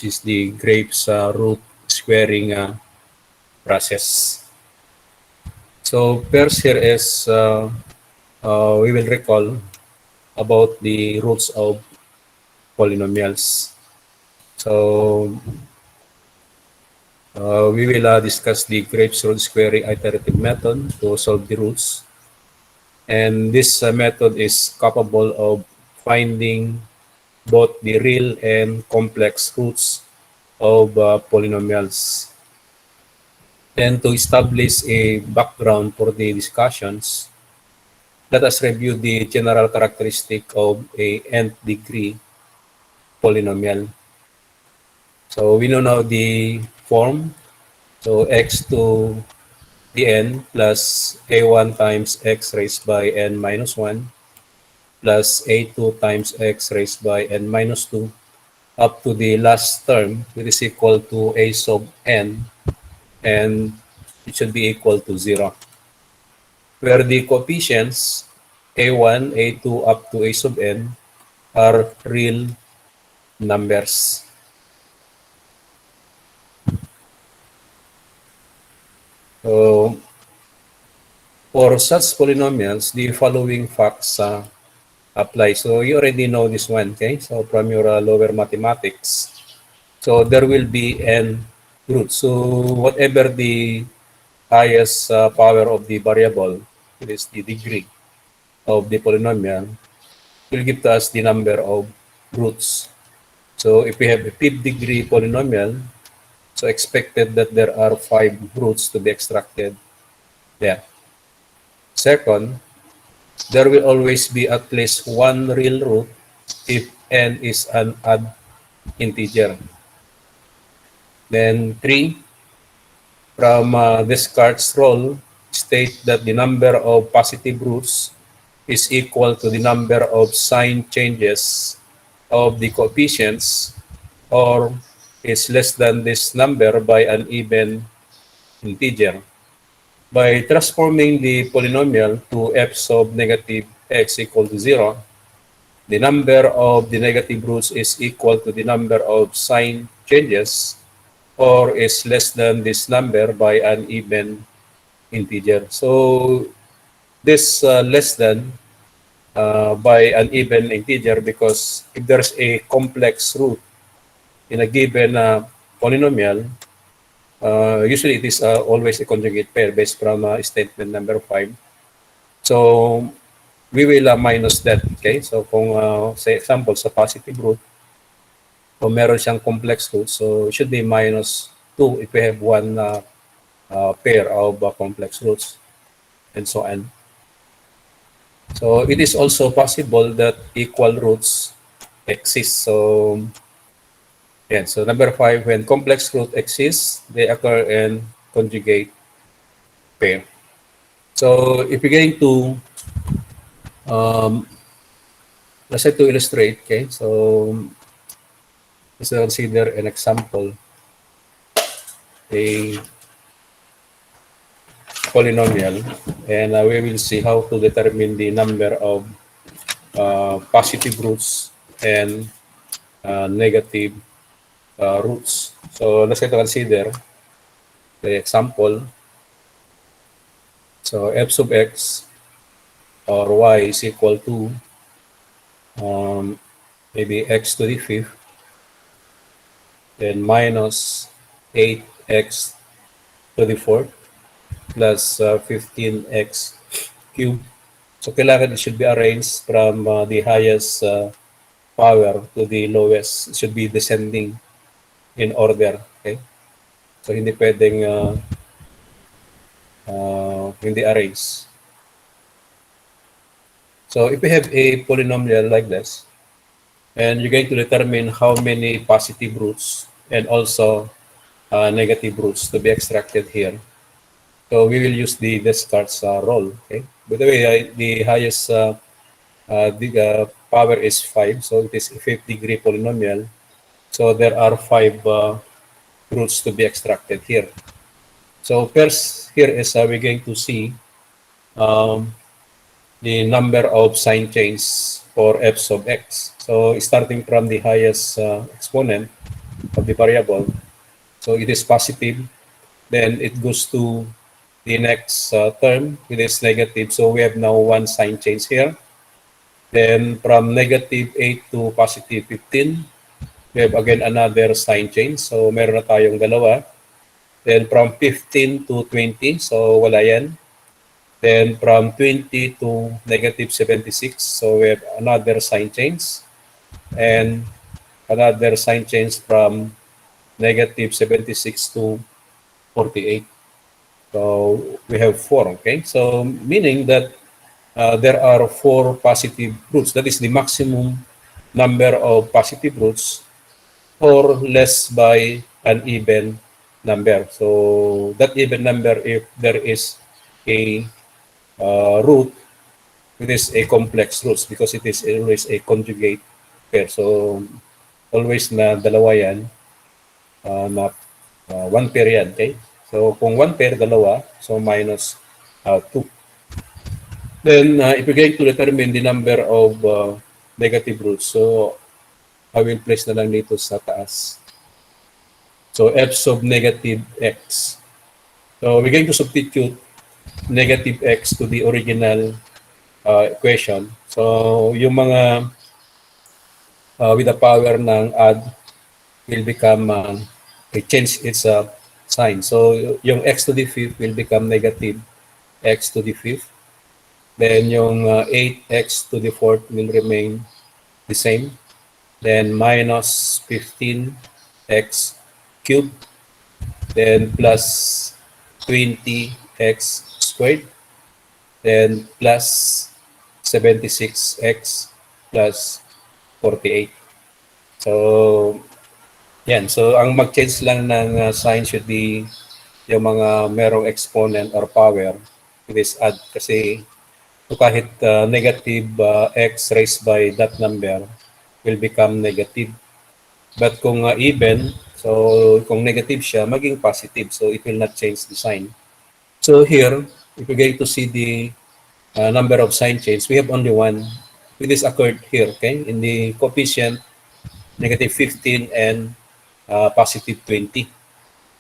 is the Graeffe's root squaring process. So first here is we will recall about the roots of polynomials. So we will discuss the Graeffe's root squaring iterative method to solve the roots. And this method is capable of finding both the real and complex roots of polynomials. And to establish a background for the discussions, let us review the general characteristic of a nth degree polynomial. So we know now the form. So x to the n plus a1 times x raised by n minus 1 plus a2 times x raised by n minus 2 up to the last term, which is equal to a sub n, and it should be equal to 0. Where the coefficients a1, a2 up to a sub n are real numbers. So, for such polynomials, the following facts apply. So, you already know this one, okay? So, from your lower mathematics. So, there will be n roots. So, whatever the highest power of the variable, it is the degree of the polynomial, will give to us the number of roots. So, if we have a fifth degree polynomial, so expected that there are 5 roots to be extracted there. Second, there will always be at least one real root if n is an odd integer. Then 3, from Descartes' rule, state that the number of positive roots is equal to the number of sign changes of the coefficients, or is less than this number by an even integer. By transforming the polynomial to f sub negative x equal to 0, the number of the negative roots is equal to the number of sign changes, or is less than this number by an even integer. So this less than by an even integer, because if there's a complex root in a given polynomial, usually it is always a conjugate pair based from statement number 5. So we will minus that, okay? So kung say example sa positive root, kung meron siyang complex root, so it should be minus 2 if we have one pair of complex roots, and so on. So it is also possible that equal roots exist. So yeah, so number 5, when complex root exists, they occur in conjugate pair. So if you're going to let's say to illustrate, okay, so let's consider an example, a polynomial, and we will see how to determine the number of positive roots and negative roots. So let's say to consider the example. So f sub x or y is equal to maybe x to the 5th, then minus 8x to the 4th plus 15x cubed. So kailangan it should be arranged from the highest power to the lowest. It should be descending in order. Okay? So hindi pwedeng hindi arrange. So if we have a polynomial like this, and you're going to determine how many positive roots and also negative roots to be extracted here. So we will use the Descartes rule. Okay. By the way, the highest power is 5, so it is a 5th degree polynomial. So there are 5 roots to be extracted here. So first here is we're going to see the number of sign chains for f sub x. So starting from the highest exponent, of the variable. So it is positive. Then it goes to the next term. It is negative. So we have now one sign change here. Then from negative 8 to positive 15, we have again another sign change. So meron na tayong dalawa. Then from 15 to 20, so wala yan. Then from 20 to negative 76, so we have another sign change. And another sign change from negative 76 to 48. So we have 4, okay? So meaning that there are 4 positive roots. That is the maximum number of positive roots or less by an even number. So that even number, if there is a root, it is a complex root because it is always a conjugate pair. So always na dalawa yan, not one pair yan, okay? So kung one pair, dalawa, so minus 2. Then if you're going to determine the number of negative roots, so I will place na lang dito sa taas. So f sub negative x. So we're going to substitute negative x to the original equation. So yung mga with the power ng add will become, change its sign. So yung x to the fifth will become negative x to the fifth. Then yung 8x to the fourth will remain the same. Then minus 15x cubed. Then plus 20x squared. Then plus 76x plus 48. So, yan. So, ang mag-change lang ng sign should be yung mga merong exponent or power. It is add kasi so kahit negative x raised by that number will become negative. But kung even, so kung negative siya, maging positive. So it will not change the sign. So here, if you're going to see the number of sign change, we have only one. It is occurred here, okay? In the coefficient, negative 15 and positive 20.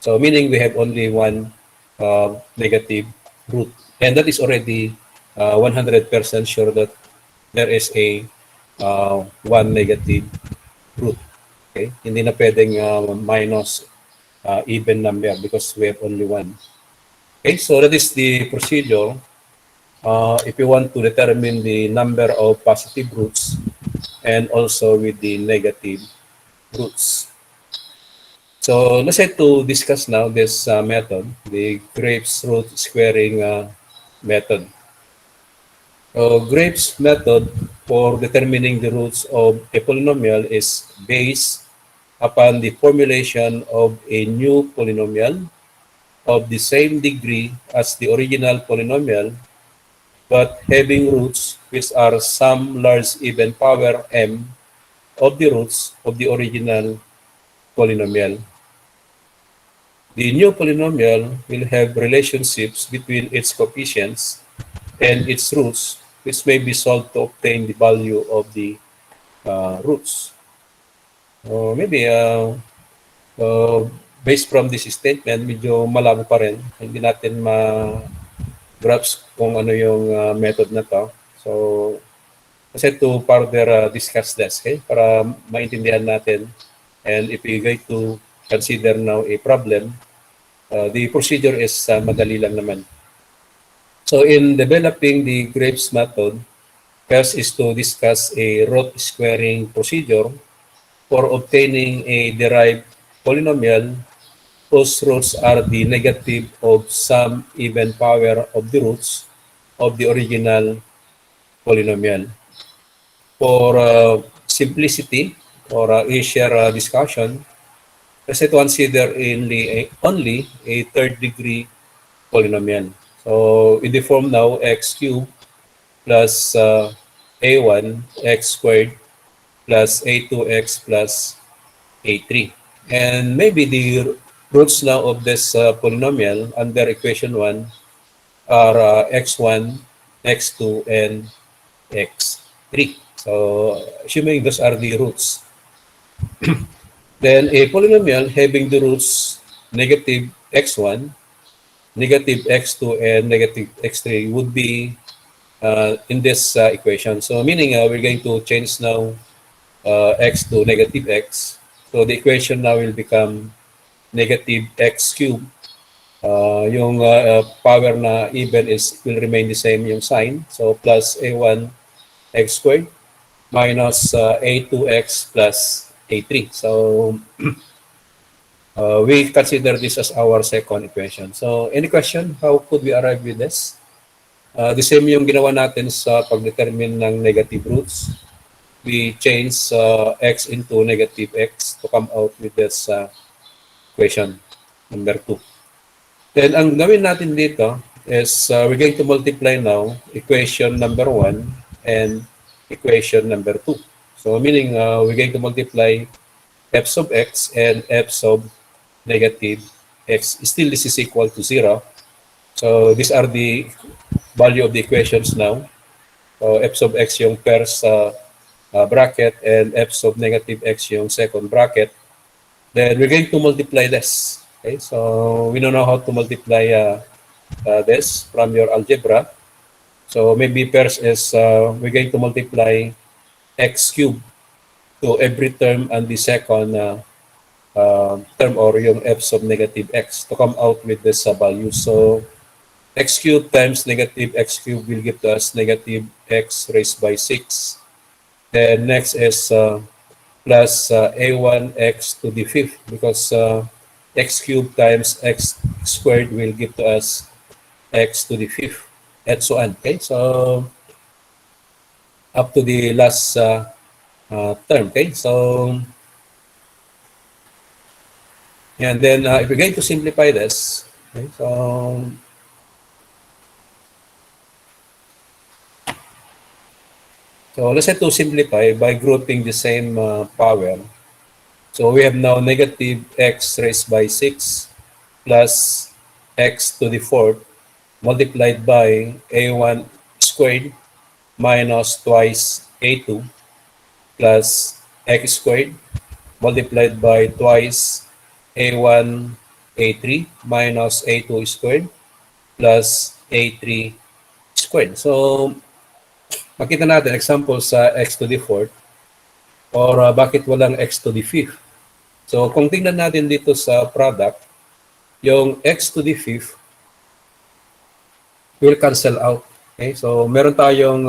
So meaning we have only one negative root. And that is already 100% sure that there is a one negative root. Okay? Hindi na pwedeng minus even number because we have only one. Okay, so that is the procedure. If you want to determine the number of positive roots and also with the negative roots. So let's say to discuss now this method, the Graeffe's root squaring method. So Graeffe's method for determining the roots of a polynomial is based upon the formulation of a new polynomial of the same degree as the original polynomial, but having roots which are some large even power m of the roots of the original polynomial. The new polynomial will have relationships between its coefficients and its roots, which may be solved to obtain the value of the roots. Maybe based from this statement, medyo malabo pa rin. Hindi natin ma-grasp kung ano yung method na to. So, kasi to further discuss this, okay? Para maintindihan natin. And if we're going to consider now a problem, the procedure is madali lang naman. So in developing the Graeffe's method, first is to discuss a root squaring procedure for obtaining a derived polynomial whose roots are the negative of some even power of the roots of the original polynomial. For simplicity or easier discussion, let's consider only a third degree polynomial. So in the form now x cubed plus a1 x squared plus a2x plus a3. And maybe the roots now of this polynomial under equation 1 are x1, x2, and x3. So assuming those are the roots. Then a polynomial having the roots negative x1, negative x2, and negative x3 would be in this equation. So meaning we're going to change now x to negative x. So the equation now will become negative x cubed. Yung power na even is will remain the same yung sign. So plus a1 x squared minus a2x plus a3. So we consider this as our second equation. So any question? How could we arrive with this? The same yung ginawa natin sa pag-determine ng negative roots. We change x into negative x to come out with this equation number 2. Then ang gawin natin dito is we're going to multiply now equation number 1 and equation number 2. So meaning we're going to multiply f sub x and f sub negative x. Still this is equal to 0. So these are the value of the equations now. So f sub x yung first bracket and f sub negative x yung second bracket. Then we're going to multiply this. Okay, so we don't know how to multiply this from your algebra. So maybe first is we're going to multiply x cubed to every term and the second term or yung f sub negative x to come out with this value. So x cubed times negative x cubed will give us negative x raised by 6. Then next is plus a1x to the fifth because x cubed times x squared will give to us x to the fifth and so on. Okay, so up to the last term. Okay, so and then if we're going to simplify this, okay, so let's say to simplify by grouping the same power. So we have now negative x raised by 6 plus x to the fourth multiplied by a1 squared minus twice a2 plus x squared multiplied by twice a1 a3 minus a2 squared plus a3 squared. So makita natin example sa x to the fourth or bakit walang x to the fifth. So kung tingnan natin dito sa product, yung x to the fifth will cancel out. Okay? So meron tayong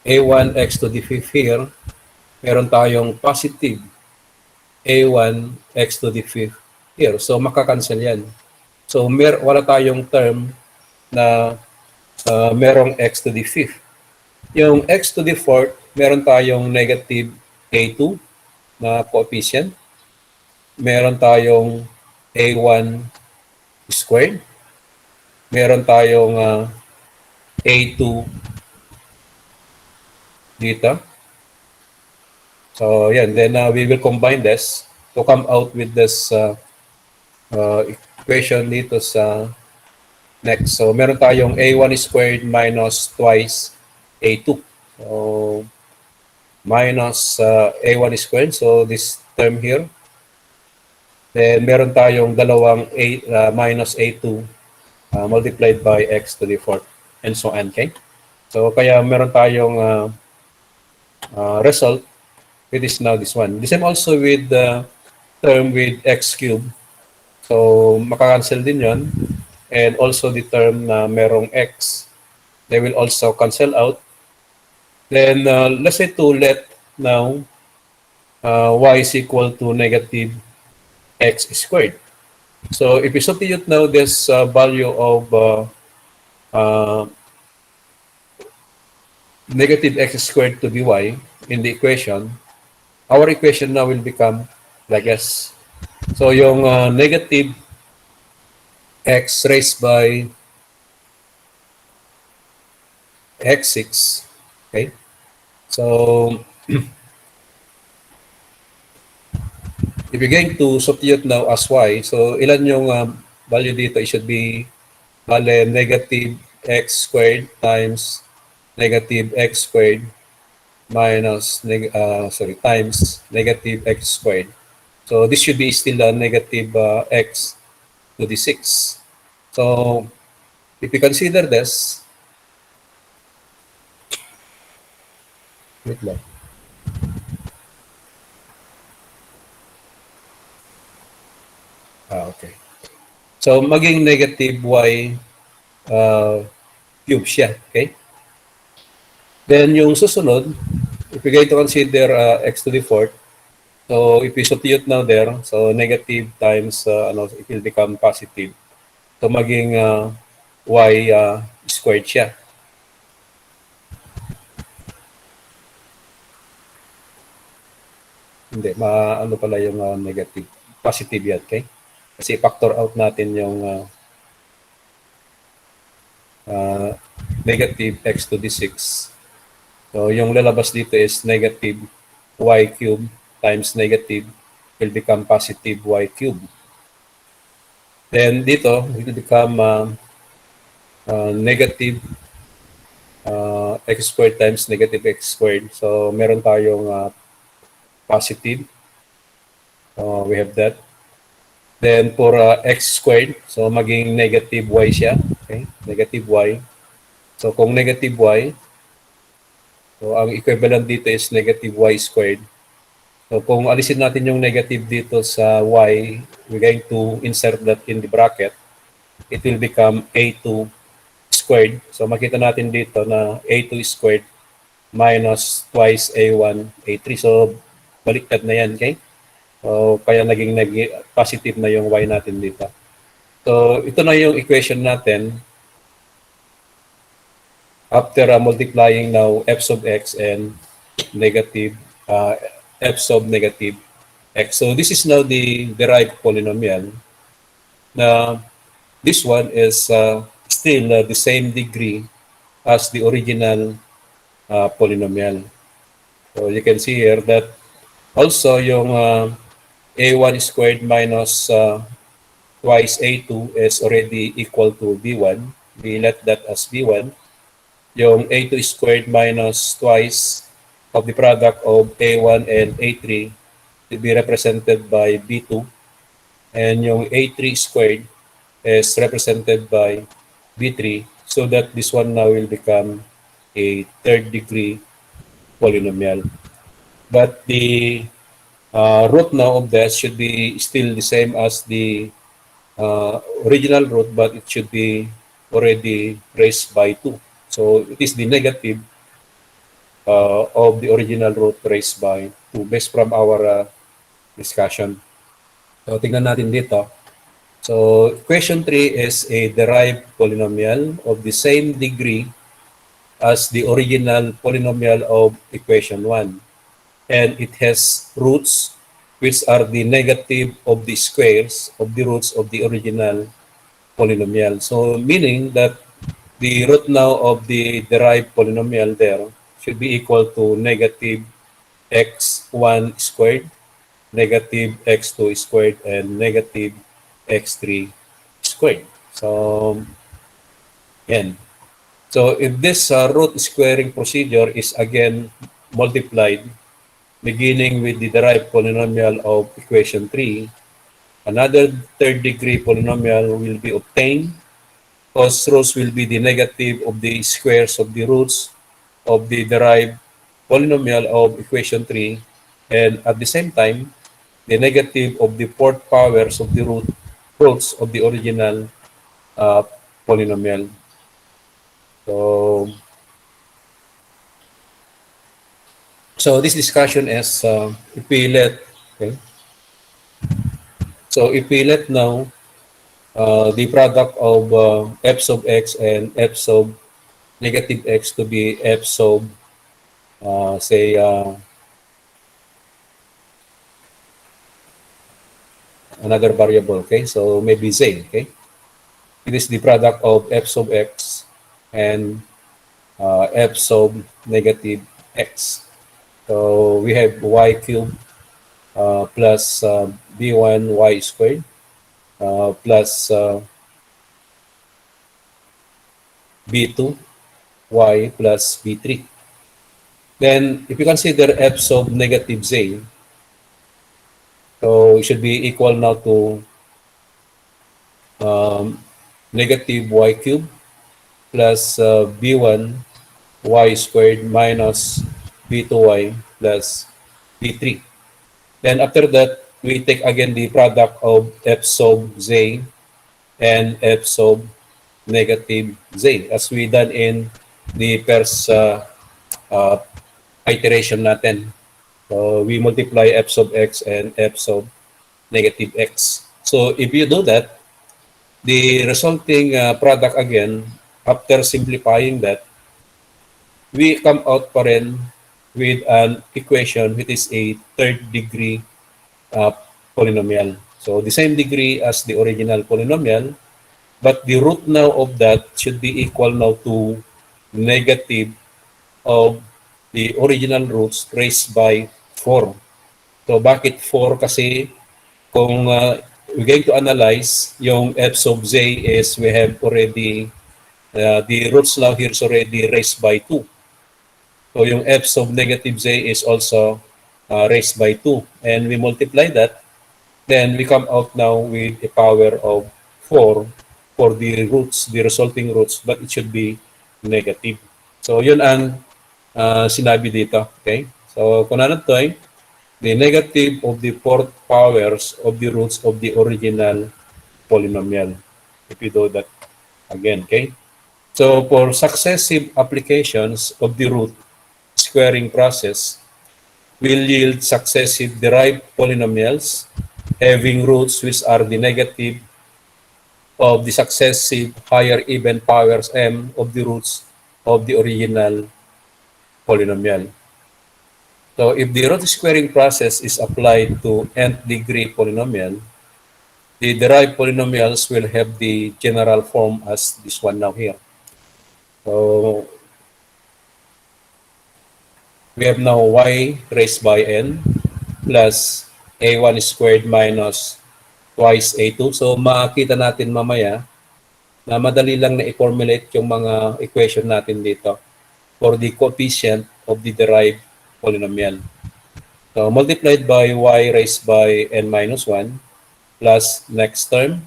a1 x to the fifth here. Meron tayong positive a1 x to the fifth here. So makakancel yan. So wala tayong term na merong x to the fifth. Yung x to the fourth, meron tayong negative a2 na coefficient. Meron tayong a1 squared. Meron tayong a2 dito. So, yan. Then, we will combine this to come out with this equation dito sa next. So, meron tayong a1 squared minus twice a2. So, minus a1 squared. So, this term here. Then, meron tayong dalawang minus a2 multiplied by x to the fourth and so on. Okay? So, kaya meron tayong result, which is now this one. The same also with the term with x cubed. So, makakancel din yon. And also the term na merong x, they will also cancel out. Then, let's say to let now y is equal to negative x squared. So, if we substitute now this value of negative x squared to dy in the equation, our equation now will become like this. So, yung negative x raised by x6, okay? So, if you're going to substitute now as y, so ilan yung value dito? It should be negative x squared times negative x squared minus times negative x squared. So this should be still a negative x to the 6. So if you consider this, wait lang. Okay. So maging negative y uh, cube siya. Okay? Then yung susunod, if you're going to consider x to the fourth, so if you substitute now there, so negative times, it will become positive. So maging y squared siya. Hindi, ano pala yung negative. Positive yan, okay? Kasi factor out natin yung negative x to the 6. So yung lalabas dito is negative y cube times negative will become positive y cube. Then dito, it will become negative x squared times negative x squared. So meron tayong positive. We have that. Then for x squared, so maging negative y siya. Okay? Negative y. So kung negative y, so ang equivalent dito is negative y squared. So kung alisin natin yung negative dito sa y, we're going to insert that in the bracket. It will become a2 squared. So makita natin dito na a2 squared minus twice a1, a3. So baliktad na yan, okay? So kaya naging positive na yung y natin dito. So ito na yung equation natin after multiplying now f sub x and negative f sub negative x. So this is now the derived polynomial. Now this one is still the same degree as the original polynomial. So you can see here that also yung a1 squared minus twice a2 is already equal to b1. We let that as b1. Yung a2 squared minus twice of the product of a1 and a3 will be represented by b2. And yung a3 squared is represented by b3, so that this one now will become a third degree polynomial. But the root now of that should be still the same as the original root, but it should be already raised by 2. So it is the negative of the original root raised by 2 based from our discussion. So tingnan natin dito. So equation 3 is a derived polynomial of the same degree as the original polynomial of equation 1. And it has roots which are the negative of the squares of the roots of the original polynomial. So meaning that the root now of the derived polynomial there should be equal to negative x1 squared, negative x2 squared, and negative x3 squared. So, yan. So if this root squaring procedure is again multiplied, beginning with the derived polynomial of equation 3, another third degree polynomial will be obtained, whose roots will be the negative of the squares of the roots of the derived polynomial of equation 3, and at the same time, the negative of the fourth powers of the roots of the original uh, polynomial. So this discussion is if we let, okay, so if we let now the product of f sub x and f sub negative x to be f sub say another variable, okay, so maybe z, okay, it is the product of f sub x and f sub negative x. So we have y cubed plus b1 y squared plus b2 y plus b3. Then, if you consider f sub negative z, so it should be equal now to um, negative y cubed plus b1 y squared minus b2y plus b3. Then after that, we take again the product of f sub z and f sub negative z as we done in the first uh, iteration natin. So we multiply f sub x and f sub negative x. So if you do that, the resulting product again, after simplifying that, we come out pa rin with an equation which is a third degree uh, polynomial. So the same degree as the original polynomial, but the root now of that should be equal now to negative of the original roots raised by 4. So bakit 4? Kasi kung we're going to analyze yung f sub z is we have already, the roots now here is already raised by 2. So yung f sub negative z is also raised by 2. And we multiply that, then we come out now with a power of 4 for the roots, the resulting roots, but it should be negative. So yun ang sinabi dito. Okay? So kung ano to ay, the negative of the fourth powers of the roots of the original polynomial. If you do that again, okay? So for successive applications of the root squaring process will yield successive derived polynomials having roots which are the negative of the successive higher even powers m of the roots of the original polynomial. So if the root squaring process is applied to nth degree polynomial, the derived polynomials will have the general form as this one now here. So we have now y raised by n plus a1 squared minus twice a2. So makita natin mamaya na madali lang na i-formulate yung mga equation natin dito for the coefficient of the derived polynomial. So multiplied by y raised by n minus 1 plus next term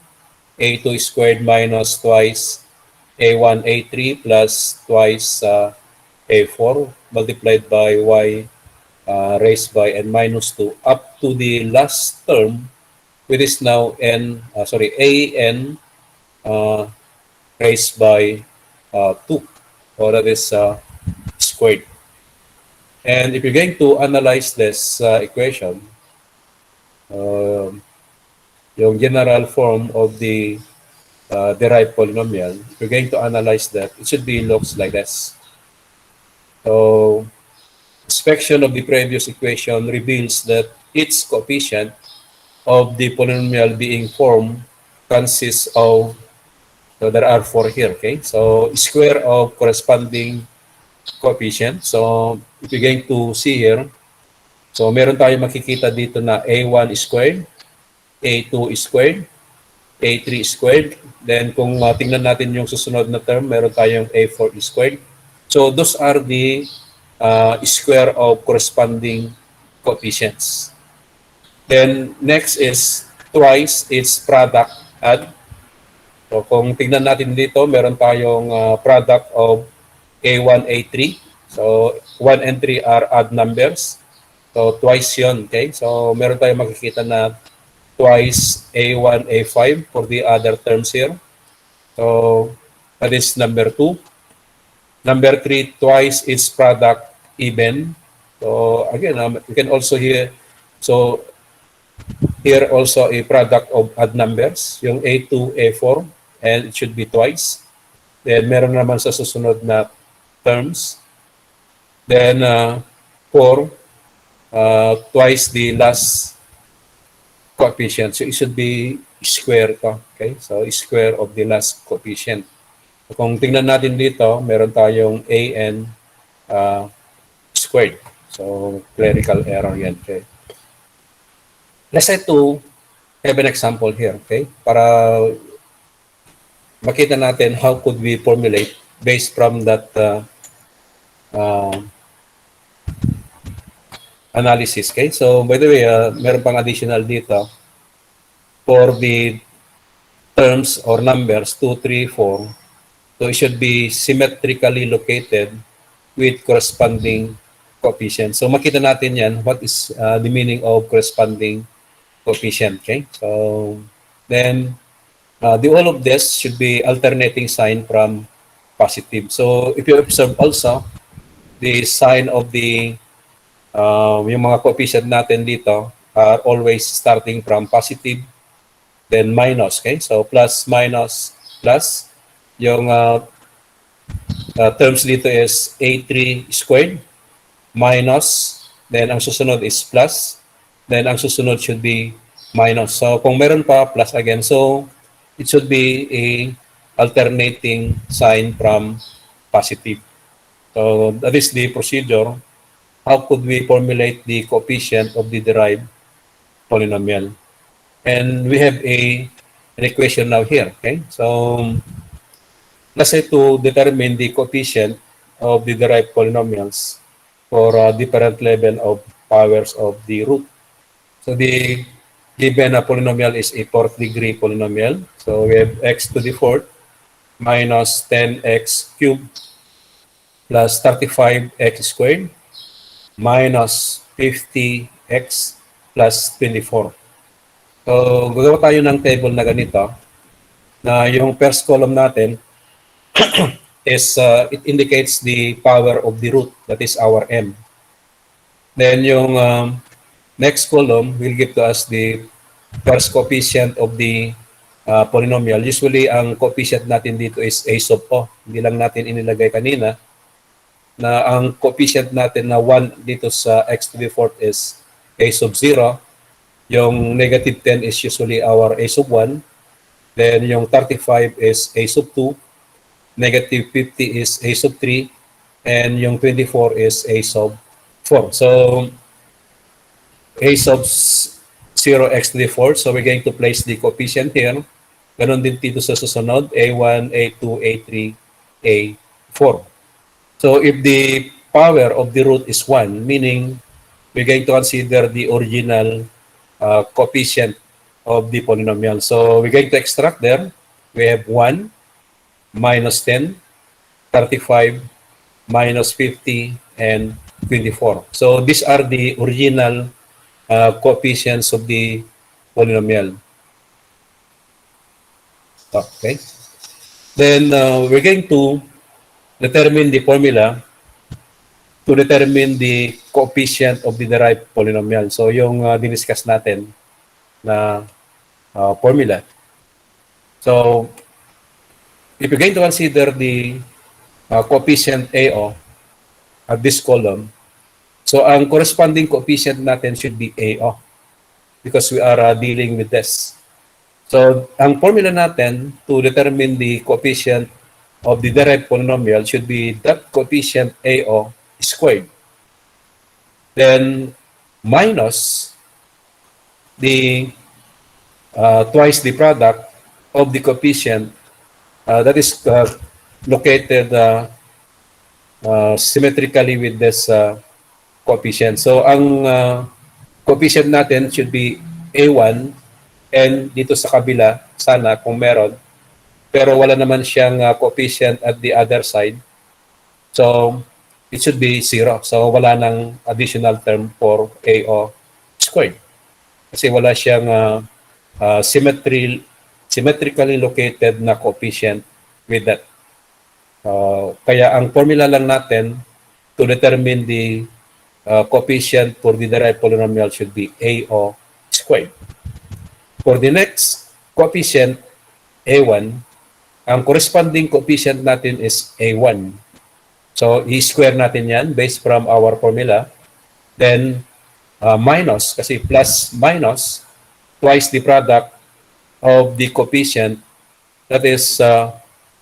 a2 squared minus twice a1 a3 plus twice a4 multiplied by y raised by n minus 2 up to the last term which is now an raised by 2. So that is squared. And if you're going to analyze this equation, yung general form of the derived polynomial, if you're going to analyze that, it should be looks like this. So inspection of the previous equation reveals that its coefficient of the polynomial being formed consists of, so there are 4 here, okay? So square of corresponding coefficient. So if you're going to see here, so meron tayo makikita dito na a1 squared, a2 squared, a3 squared. Then kung tingnan natin yung susunod na term, meron tayong a4 squared. So those are the square of corresponding coefficients. Then next is twice its product add. So kung tingnan natin dito, meron tayong product of a1, a3. So 1 and 3 are odd numbers. So twice yun, okay? So meron tayong makikita na twice a1, a5 for the other terms here. So that is number 2. Number 3, twice its product even. So again, you can also hear, so here also a product of odd numbers, yung a2, a4, and it should be twice. Then meron naman sa susunod na terms. Then 4, twice the last coefficient. So it should be square to. Okay? So square of the last coefficient. So, kung tingnan natin dito, meron tayong an squared. So clerical error yan. Okay? Let's say to have an example here. Okay? Para makita natin how could we formulate based from that analysis. Okay? So, by the way, meron pang additional dito for the terms or numbers 2, 3, 4. So, it should be symmetrically located with corresponding coefficient. So, makita natin yan, what is the meaning of corresponding coefficient. Okay? So, then, the all of this should be alternating sign from positive. So, if you observe also, the sign of the yung mga coefficient natin dito are always starting from positive, then minus. Okay? So, plus, minus, plus. Yung terms dito is A3 squared, minus, then ang susunod is plus, then ang susunod should be minus. So, kung meron pa, plus again. So, it should be a alternating sign from positive. So, that is the procedure. How could we formulate the coefficient of the derived polynomial? And we have an equation now here. Okay? So, let's say to determine the coefficient of the derived polynomials for different level of powers of the root. So, the given polynomial is a fourth degree polynomial. So, we have x to the fourth minus 10x cubed plus 35x squared minus 50x plus 24. So, gagawa tayo ng table na ganito na yung first column natin is it indicates the power of the root, that is our m. Then yung next column will give to us the first coefficient of the polynomial. Usually, ang coefficient natin dito is a sub o. Hindi lang natin inilagay kanina na ang coefficient natin na 1 dito sa x to the fourth is a sub 0. Yung negative 10 is usually our a sub 1. Then yung 35 is a sub 2. Negative 50 is a sub 3. And yung 24 is a sub 4. So, a sub 0x to the fourth. So, we're going to place the coefficient here. Ganon din dito sa susunod. A1, A2, A3, A4. So, if the power of the root is 1, meaning we're going to consider the original coefficient of the polynomial. So, we're going to extract there. We have 1 minus 10, 35, minus 50, and 24. So, these are the original coefficients of the polynomial. Okay. Then, we're going to determine the formula to determine the coefficient of the derived polynomial. So, yung diniscuss natin na formula. So, if you're going to consider the coefficient AO at this column, so ang corresponding coefficient natin should be AO because we are dealing with this. So, ang formula natin to determine the coefficient of the derived polynomial should be that coefficient AO squared. Then, minus the twice the product of the coefficient that is located symmetrically with this coefficient. So, ang coefficient natin should be A1 and dito sa kabila, sana kung meron, pero wala naman siyang coefficient at the other side. So, it should be 0. So, wala nang additional term for AO squared. Kasi wala siyang symmetrically located na coefficient with that. Kaya ang formula lang natin to determine the coefficient for the derived polynomial should be AO squared. For the next coefficient, A1, ang corresponding coefficient natin is A1. So, i-square natin yan based from our formula. Then, minus, kasi plus minus, twice the product of the coefficient that is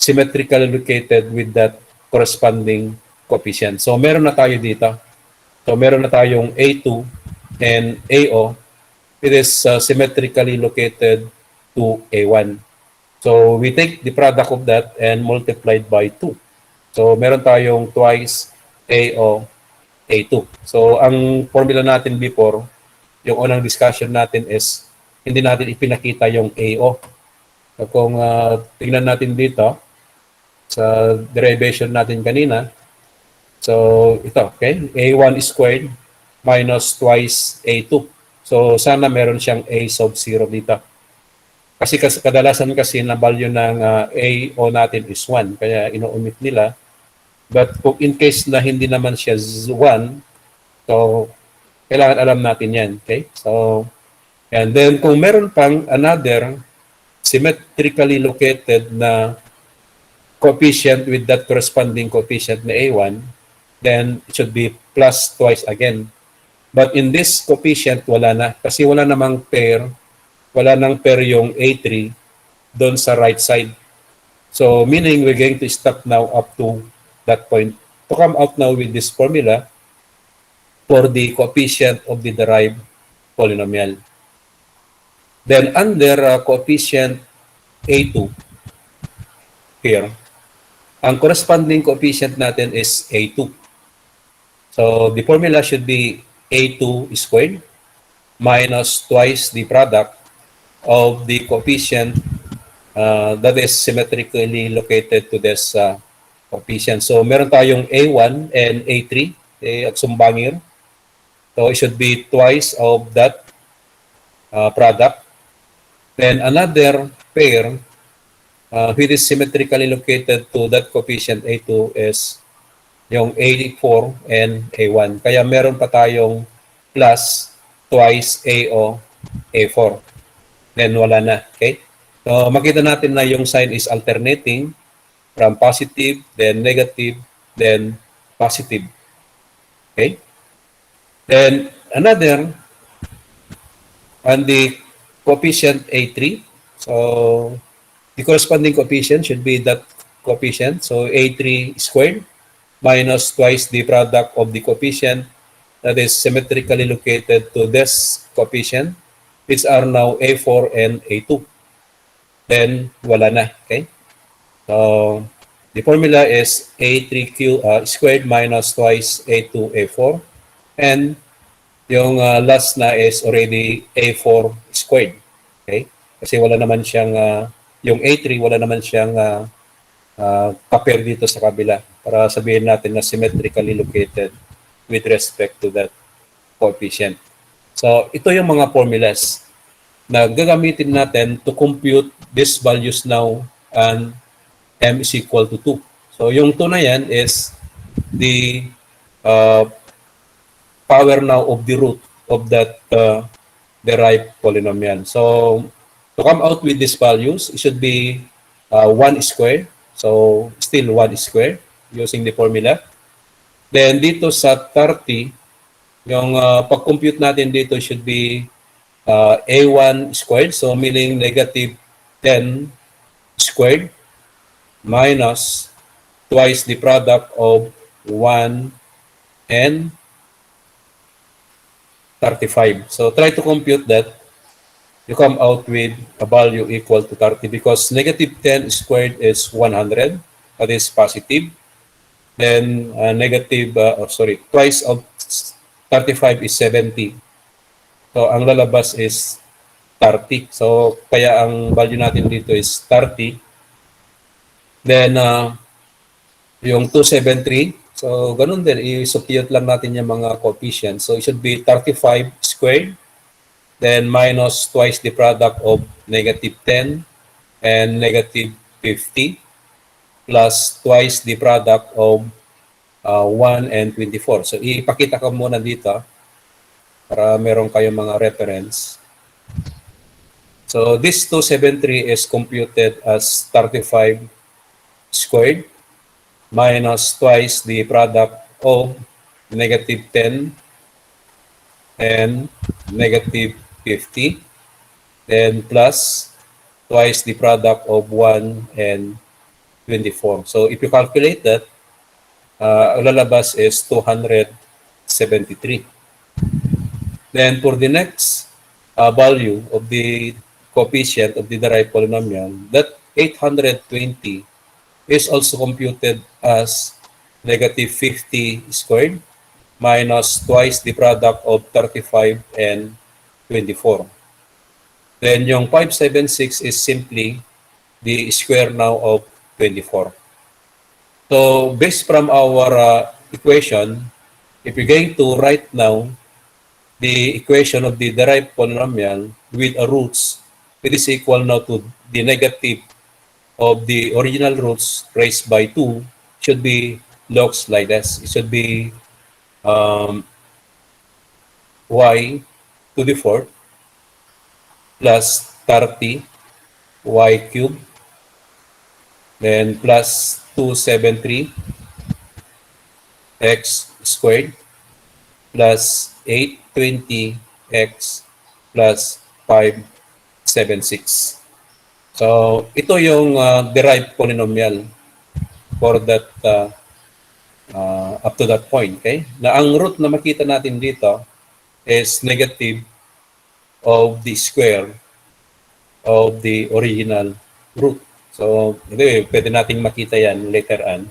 symmetrically located with that corresponding coefficient. So, meron na tayo dito. So, meron na tayong A2 and AO. It is symmetrically located to A1. So, we take the product of that and multiplied by 2. So, meron tayong twice AO A2. So, ang formula natin before, yung unang discussion natin is hindi natin ipinakita yung AO. So, kung tingnan natin dito sa derivation natin kanina, so ito, okay? A1 squared minus twice A2. So, sana meron siyang A sub 0 dito. Kasi kadalasan kasi na value ng AO natin is 1. Kaya ino-omit nila. But kung in case na hindi naman siya 1, so kailangan alam natin yan. Okay? So, and then kung meron pang another symmetrically located na coefficient with that corresponding coefficient na A1, then it should be plus twice again. But in this coefficient, wala na. Kasi wala namang pair. Wala nang pair yung A3 doon sa right side. So, meaning we're going to stop now up to that point. To come out now with this formula for the coefficient of the derived polynomial. Then, under coefficient A2, here, ang corresponding coefficient natin is A2. So, the formula should be A2 squared minus twice the product of the coefficient that is symmetrically located to this coefficient. So, meron tayong A1 and A3 at sumbangir. So, it should be twice of that product. Then, another pair which is symmetrically located to that coefficient A2 is yung A4 and A1. Kaya meron pa tayong plus twice AO A4. Then wala na. Okay? So makita natin na yung sign is alternating from positive, then negative, then positive. Okay? Then another on the coefficient A3. So the corresponding coefficient should be that coefficient. So A3 squared minus twice the product of the coefficient that is symmetrically located to this coefficient, which are now A4 and A2. Then, wala na. Okay? So, the formula is A3Q squared minus twice A2, A4. And yung last na is already A4 squared. Okay? Kasi wala naman siyang, yung A3, wala naman siyang paper dito sa kabila para sabihin natin na symmetrically located with respect to that coefficient. So, ito yung mga formulas na gagamitin natin to compute these values now and m is equal to 2. So, yung 2 na yan is the power now of the root of that derived polynomial. So, to come out with these values, it should be 1 squared. So, still 1 squared using the formula. Then, dito sa 30, yung pag-compute natin dito should be A1 squared. So, meaning negative 10 squared minus twice the product of 1 and 35. So, try to compute that. You come out with a value equal to 30 because negative 10 squared is 100. That is positive. Then twice of 35 is 70. So, ang lalabas is 30. So, kaya ang value natin dito is 30. Then, yung 273. So, ganun din. I-substitute lang natin yung mga coefficients. So, it should be 35 squared. Then, minus twice the product of negative 10 and negative 50 plus twice the product of 1 and 24. So, ipakita ko muna dito para meron kayong mga reference. So, this 273 is computed as 35 squared minus twice the product of negative 10 and negative 50, then plus twice the product of 1 and 24. So, if you calculate that, ang lalabas is 273. Then, for the next value of the coefficient of the derived polynomial, that 820 is also computed as negative 50 squared minus twice the product of 35 and 24. Then yung 576 is simply the square now of 24. So based from our equation, if you're going to write now the equation of the derived polynomial with a roots, it is equal now to the negative of the original roots raised by 2 should be looks like this. It should be y to the fourth plus 30 y cubed, then plus 273 x squared plus 820 x plus 576. So ito yung derived polynomial for that up to that point. Okay? Na ang root na makita natin dito is negative of the square of the original root. So, ito, pwede nating makita yan later on.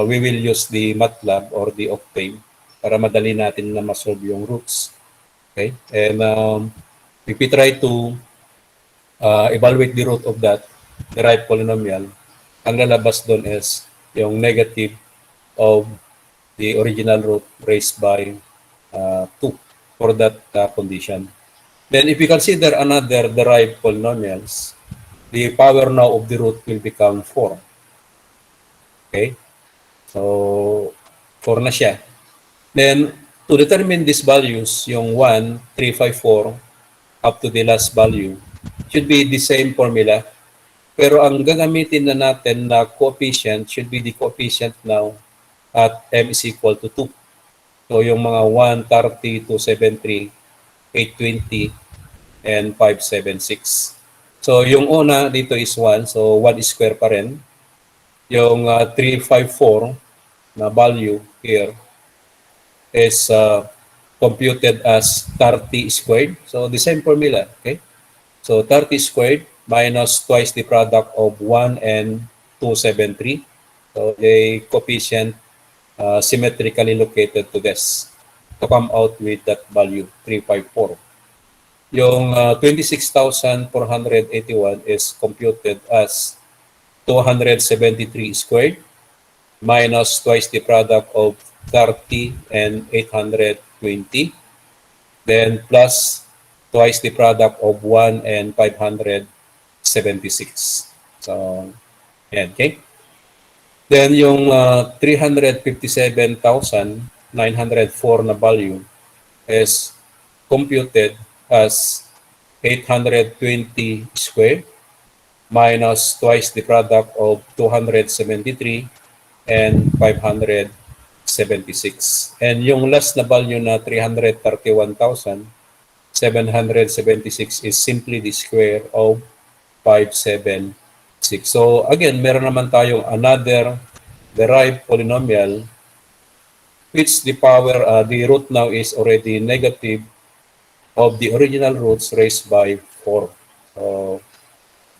We will use the MATLAB or the Octave para madali natin na masolve yung roots. Okay? And if we try to evaluate the root of that derived polynomial, ang lalabas doon is yung negative of the original root raised by 2 for that condition. Then if we consider another derived polynomials, the power now of the root will become 4. Okay? So, 4 na siya. Then, to determine these values, yung 1, 3, 5, 4, up to the last value, should be the same formula. Pero ang gagamitin na natin na coefficient should be the coefficient now at m is equal to 2. So, yung mga 1, 30, 273, 820, and 576. So, yung una dito is 1. So, 1 square pa rin. Yung 354 na value here is computed as 30 squared. So, the same formula. Okay? So, 30 squared minus twice the product of 1 and 273. So, the coefficient symmetrically located to this to come out with that value, 354. Yung 26,481 is computed as 273 squared minus twice the product of 30 and 820. Then plus twice the product of 1 and 576. So, yan, okay? Then yung 357,904 na value is computed as 820 squared minus twice the product of 273 and 576. And yung last na value na 331,776 is simply the square of 576. So again, meron naman tayong another derived polynomial which the power, the root now is already negative of the original roots raised by 4. So,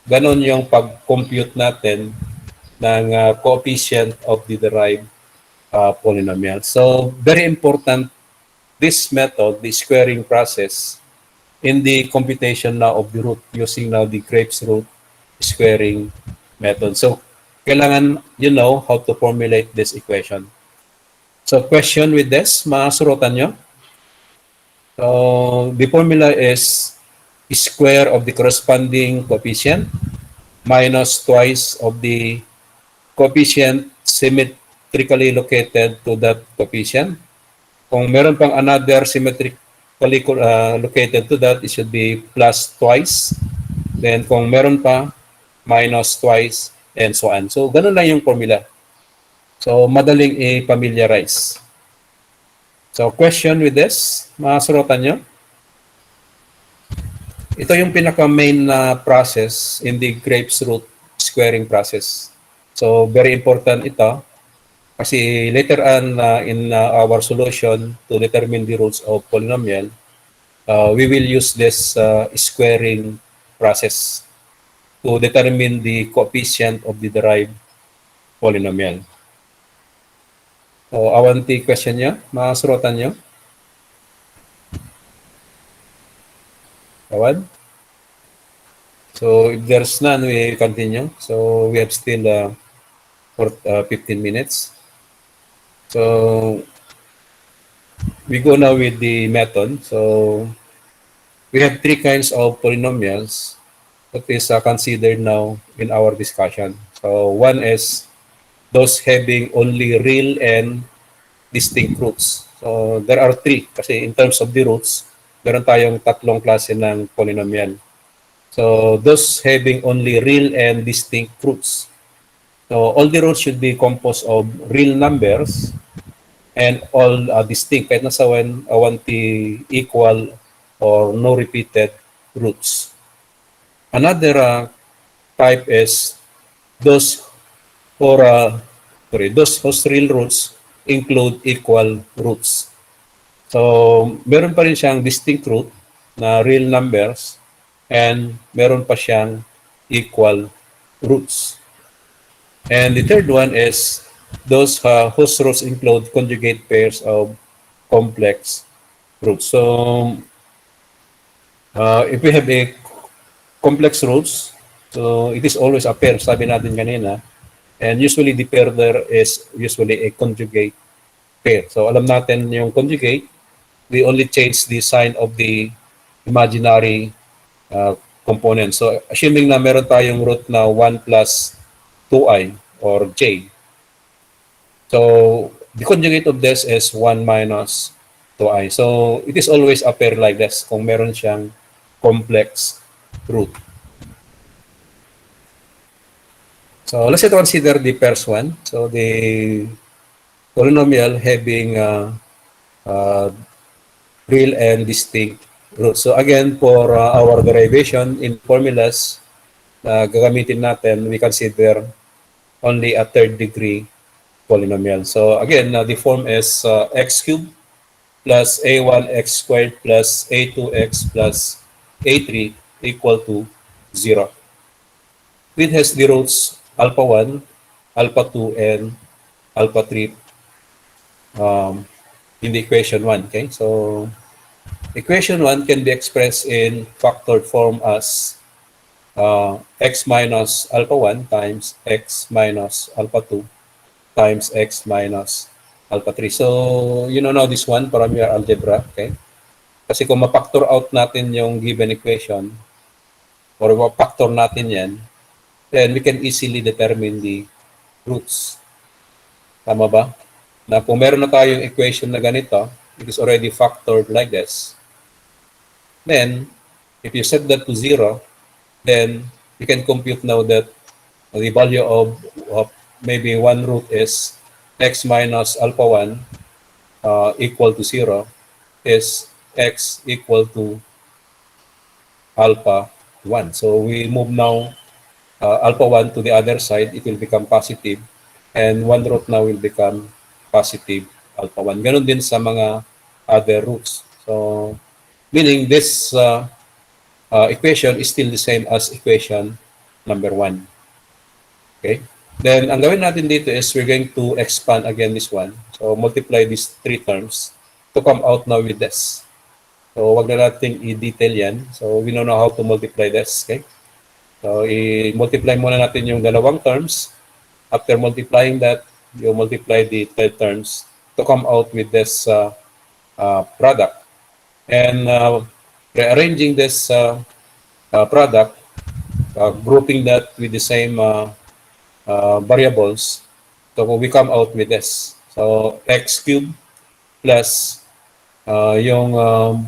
ganon yung pag-compute natin ng coefficient of the derived polynomial. So, very important this method, the squaring process, in the computation now of the root using now the Graeffe's root squaring method. So, kailangan you know how to formulate this equation. So, question with this, masurutan nyo. So, the formula is square of the corresponding coefficient minus twice of the coefficient symmetrically located to that coefficient. Kung meron pang another symmetrically located to that, it should be plus twice. Then kung meron pa, minus twice, and so on. So, ganun lang yung formula. So, madaling i-familiarize. So, question with this, masurutan nyo. Ito yung pinaka-main na process in the Graeffe's root squaring process. So, very important ito. Kasi later on in our solution to determine the roots of polynomial, we will use this squaring process to determine the coefficient of the derived polynomial. O awanti question nyo, masurutan nyo. Awan? So if there's none, we continue. So we have still for 15 minutes. So we go now with the method. So we have three kinds of polynomials that is considered now in our discussion. So one is those having only real and distinct roots. So there are three kasi in terms of the roots, meron tayong tatlong klase ng polynomial. So those having only real and distinct roots. So all the roots should be composed of real numbers and all distinct kahit nasa awanti equal or no repeated roots. Another type is those for those whose real roots include equal roots. So meron pa rin siyang distinct root na real numbers and meron pa siyang equal roots. And the third one is those whose roots include conjugate pairs of complex roots. So if we have a complex roots, so it is always a pair, sabi natin kanina. And usually the pair there is usually a conjugate pair. So alam natin yung conjugate, we only change the sign of the imaginary component. So assuming na meron tayong root na 1 plus 2i or j. So the conjugate of this is 1 minus 2i. So it is always a pair like this kung meron siyang complex root. So let's consider the first one. So the polynomial having real and distinct roots. So again, for our derivation in formulas na gagamitin natin, we consider only a third degree polynomial. So again, the form is x cubed plus a1x squared plus a2x plus a3 equal to 0. It has the roots alpha 1, alpha 2, and alpha 3 in the equation 1. Okay, so equation 1 can be expressed in factored form as x minus alpha 1 times x minus alpha 2 times x minus alpha 3. So, you know now this one, Polynomial algebra, okay? Kasi kung ma-factor out natin yung given equation, or ma-factor natin yan, then we can easily determine the roots. Tama ba? Na kung meron na tayong equation na ganito, it is already factored like this. Then, if you set that to 0, then you can compute now that the value of maybe one root is x minus alpha 1 equal to 0 is x equal to alpha 1. So we move now alpha 1 to the other side, it will become positive, and one root now will become positive alpha 1. Ganon din sa mga other roots. So meaning this equation is still the same as equation number 1. Okay? Then, ang gawin natin dito is we're going to expand again this one. So, multiply these three terms to come out now with this. So, wag na natin i-detail yan. So, we know how to multiply this. Okay? So, i-multiply muna natin yung dalawang terms. After multiplying that, you multiply the third terms to come out with this product. And rearranging this product, grouping that with the same variables, so we come out with this. So x cubed plus yung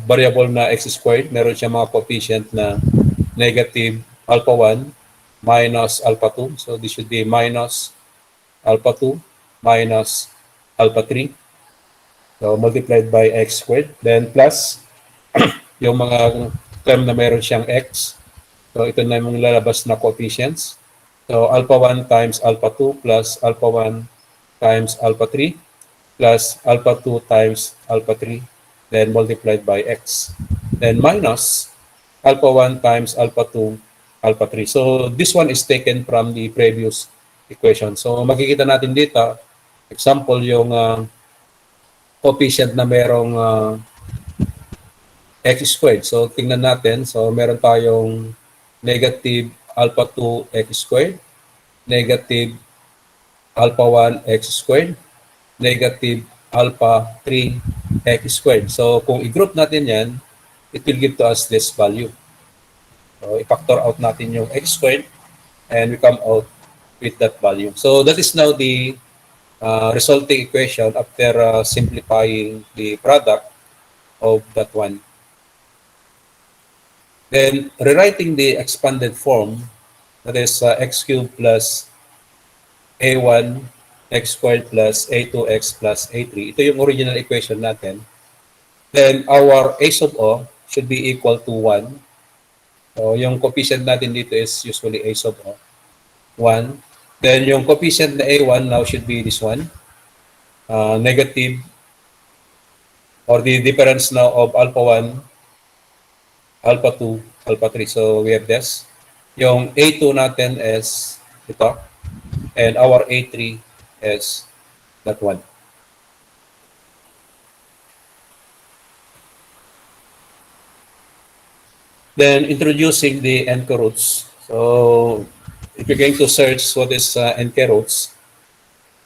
variable na x squared, meron siya mga coefficient na negative alpha 1 minus alpha 2. So this should be minus alpha 2 minus alpha 3. So multiplied by x squared. Then plus yung mga term na meron siyang x. So ito na yung lalabas na coefficients. So alpha 1 times alpha 2 plus alpha 1 times alpha 3 plus alpha 2 times alpha 3, then multiplied by x. Then minus alpha 1 times alpha 2 alpha 3. So this one is taken from the previous equation. So makikita natin dito, Example, yung coefficient na merong x squared. So, tingnan natin. So, meron tayong negative alpha 2 x squared, negative alpha 1 x squared, negative alpha 3 x squared. So, kung i-group natin yan, it will give to us this value. So, i-factor out natin yung x squared and we come out with that value. So, that is now the resulting equation after simplifying the product of that one. Then, rewriting the expanded form, that is x cubed plus a1 x squared plus a2x plus a3. Ito yung original equation natin. Then, our a sub o should be equal to 1. So, yung coefficient natin dito is usually a sub o, 1. Then, yung coefficient na a1 now should be this one, negative, or the difference now of alpha 1, alpha 2, alpha 3. So, we have this. Yung a2 natin is ito, and our a3 is that one. Then, introducing the NK roots. So, if you're going to search what is NK roots,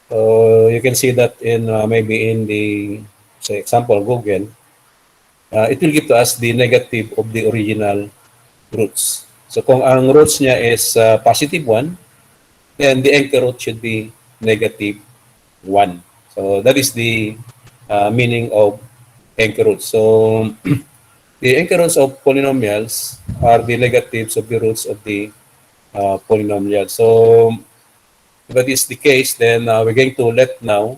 you can see that in maybe in the, say, example, Google, it will give to us the negative of the original roots. So, kung ang roots niya is positive 1, then the NK root should be negative 1. So, that is the meaning of NK roots. So, the NK roots of polynomials are the negatives of the roots of the polynomial. So, if that is the case, then we're going to let now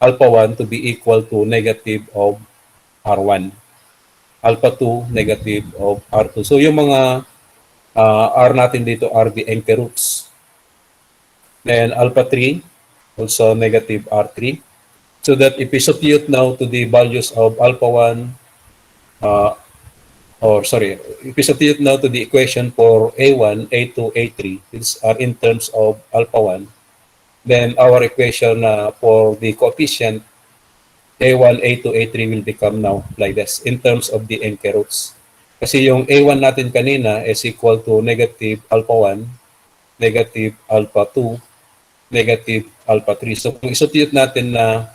alpha 1 to be equal to negative of R1. Alpha 2, negative of R2. So, yung mga R natin dito are the NK roots. Then, alpha 3, also negative R3. So that if we substitute now to the values of alpha 1, if we substitute now to the equation for A1, A2, A3, these are in terms of alpha 1, then our equation for the coefficient A1, A2, A3 will become now like this in terms of the NK roots. Kasi yung A1 natin kanina is equal to negative alpha 1, negative alpha 2, negative alpha 3. So kung isubstitute natin na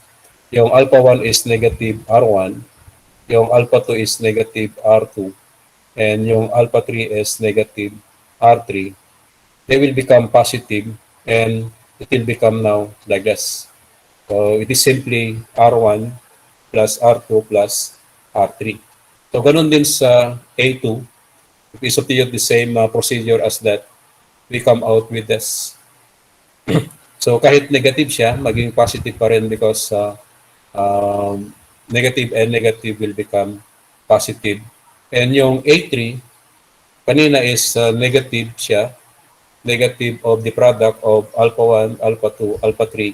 yung alpha 1 is negative R1, yung alpha 2 is negative R2, and yung alpha 3 is negative R3, they will become positive and it will become now like this. So it is simply R1 plus R2 plus R3. So ganun din sa A2. If we substitute the same procedure as that, we come out with this. So kahit negative siya, maging positive pa rin because negative and negative will become positive. And yung A3, kanina is negative siya, negative of the product of alpha 1, alpha 2, alpha 3.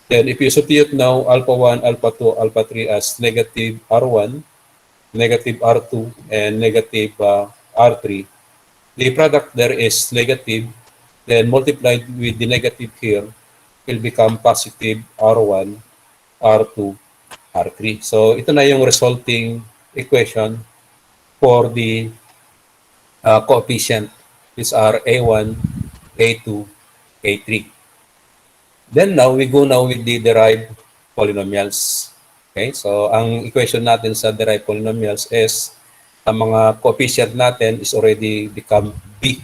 Then if you substitute now alpha 1, alpha 2, alpha 3 as negative R1, negative R2, and negative R3, the product there is negative, then multiplied with the negative here will become positive R1, R2, R3. So ito na yung resulting equation for the coefficient. These are A1, A2, A3. Then now, we go now with the derived polynomials. Okay, so ang equation natin sa derived polynomials is ang mga coefficient natin is already become B.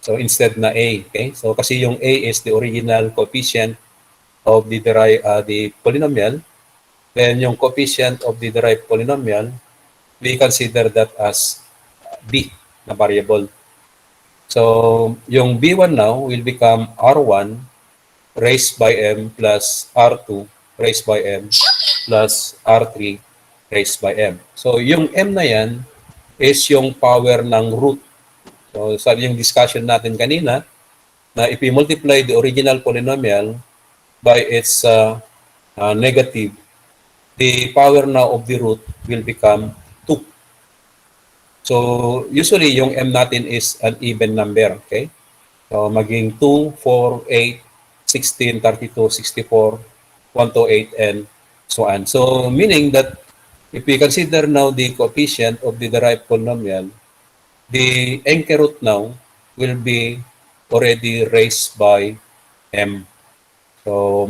So instead na A, okay? So kasi yung A is the original coefficient of the the polynomial, then yung coefficient of the derived polynomial, we consider that as B na variable. So yung B1 now will become R1 raised by M plus R2 raised by M plus R3 raised by M. So yung M na yan is yung power ng root. So sabi yung discussion natin kanina na if we multiply the original polynomial by its negative, the power now of the root will become 2. So usually yung M natin is an even number. Okay? So maging 2, 4, 8, 16, 32, 64, 1 to 8, and so on. So meaning that if we consider now the coefficient of the derived polynomial, the anchor root now will be already raised by m. So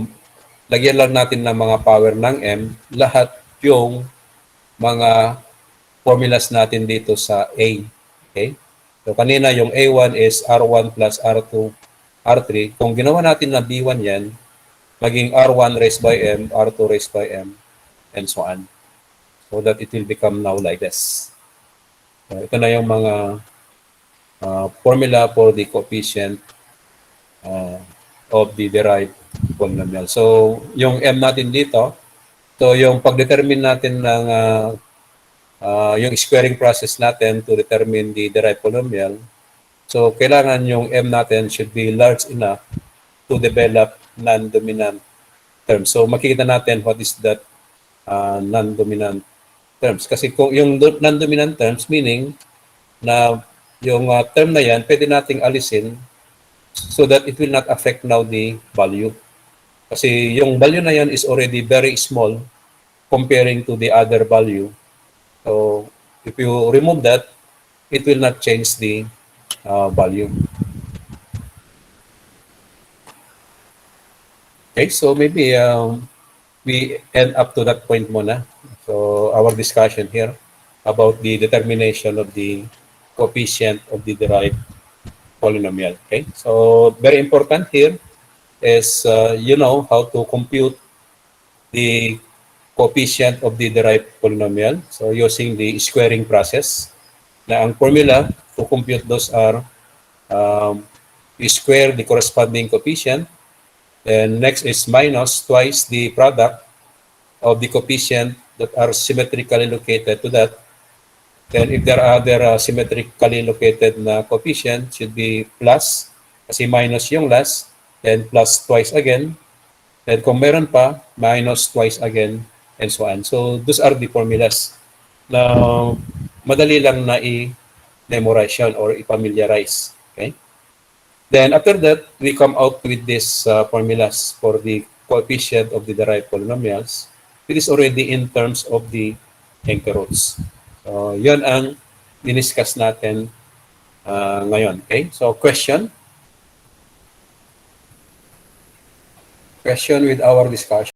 lagyan lang natin ng mga power ng m, lahat yung mga formulas natin dito sa A. Okay? So kanina yung A1 is R1 plus R2, R3. Kung ginawa natin na B1 yan, maging R1 raised by M, R2 raised by M, and so on. So that it will become now like this. So ito na yung mga formula for the coefficient of the derived polynomial. So yung M natin dito, so yung pag-determine natin ng yung squaring process natin to determine the derived polynomial, so kailangan yung M natin should be large enough to develop non-dominant terms. So makikita natin what is that non-dominant terms. Kasi kung yung non-dominant terms, meaning na yung term na yan, pwede nating alisin so that it will not affect now the value. Kasi yung value na yan is already very small comparing to the other value. So if you remove that, it will not change the value. Okay, so maybe we end up to that point muna. So our discussion here about the determination of the coefficient of the derived polynomial. Okay, so very important here is you know how to compute the coefficient of the derived polynomial. So using the squaring process. Na ang formula to compute those are you square the corresponding coefficient, and next is minus twice the product of the coefficient that are symmetrically located to that. Then if there are other symmetrically located na coefficient, should be plus, kasi minus yung last, then plus twice again. Then kung meron pa, minus twice again, and so on. So those are the formulas na madali lang na i-memorize yun or i-familiarize. Okay? Then after that, we come out with these formulas for the coefficient of the derived polynomials. It is already in terms of the anchor roots. So, yun ang diniscuss natin ngayon. Okay? So, question? Question with our discussion.